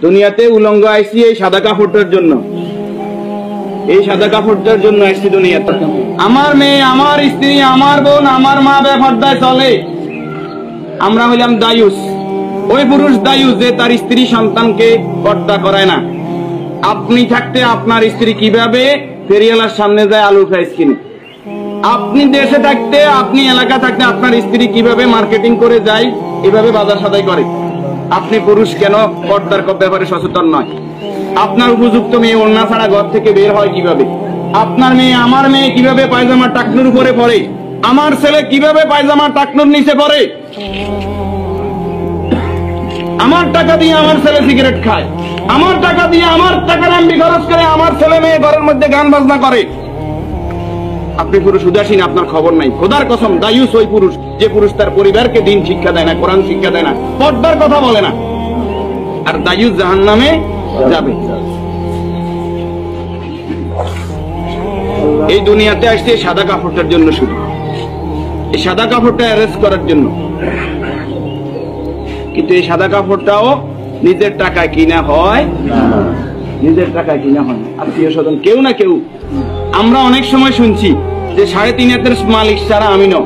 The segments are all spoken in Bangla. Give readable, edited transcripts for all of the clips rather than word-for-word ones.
দুনিয়াতে উলঙ্গ আইসি এই সাদা কাপড়টার জন্য, এই সাদা কাপড়টার জন্য আসছি দুনিয়াতে। আমার মেয়ে, আমার স্ত্রী, আমার বোন, আমার মা বেপরদায় চলে, আমরা হইলাম দায়ুস। ওই পুরুষ দায়ুস যে তার স্ত্রী সন্তানকে পর্দা করায় না। আপনি থাকতে আপনার স্ত্রী কিভাবে ফেরিওয়ালার সামনে যায় আলু ফ্রাইস কিনে, আপনি দেশে থাকতে, আপনি এলাকা থাকতে আপনার স্ত্রী কিভাবে মার্কেটিং করে যায়, এভাবে বাজার সদাই করে, আপনি পুরুষ কেন পর্দার ব্যাপারে সচেতন নয়? আপনার উপযুক্ত মেয়ে ওড়না ছাড়া ঘর থেকে বের হয় কিভাবে? আপনার মেয়ে, আমার মেয়ে কিভাবে পায়জামা টাকনুর উপরে পড়ে? আমার ছেলে কিভাবে পায়জামা টাকনুর নিচে পড়ে? আমার টাকা দিয়ে আমার ছেলে সিগারেট খায়, আমার টাকা দিয়ে, আমার টাকার এমবি খরচ করে আমার ছেলে মেয়ে ঘরের মধ্যে গান বাজনা করে। আপনি পুরুষ উদাসীন, আপনার খবর নাই। খোদার কসম, দায়ুস ওই পুরুষ যে পুরুষ তার পরিবারকে দিন শিক্ষা দেয় না, কোরআন শিক্ষা দেয় না, পর্দার কথা বলে না, আর দায়ুস জাহান্নামে যাবে। এই দুনিয়াতে আসছে সাদা কাপড়টার জন্য, শুধু এই সাদা কাপড়টা অ্যারেস্ট করার জন্য। কিন্তু এই সাদা কাপড়টাও নিজের টাকায় কিনা হয়, নিজের টাকায় কিনা হয়। আত্মীয় স্বজন কেউ না কেউ, আমরা অনেক সময় শুনছি যে 3.5 হাতের মালিক ছাড়া আমি ন,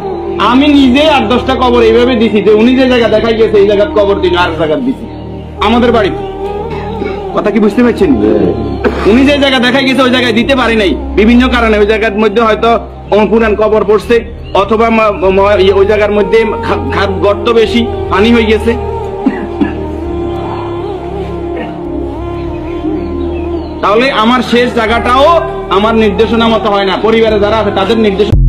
আমি নিজে 8-10টা কবর এইভাবে দিছি যে উনি যে জায়গা দেখাই গেছে এই জায়গার কবর দিন আর জায়গা দিছি আমাদের বাড়িতে। কথা কি বুঝতে পারছেন? উনি যে জায়গা দেখাই গেছে ওই জায়গায় দিতে পারি নাই বিভিন্ন কারণে। ওই জায়গার মধ্যে হয়তো পুরান কবর পড়ছে, অথবা ওই জায়গার মধ্যে গর্ত বেশি, পানি হয়ে গেছে। তাহলে আমার শেষ জায়গাটাও আমার নির্দেশনা মতো হয় না, পরিবারে যারা আছে তাদের নির্দেশনা।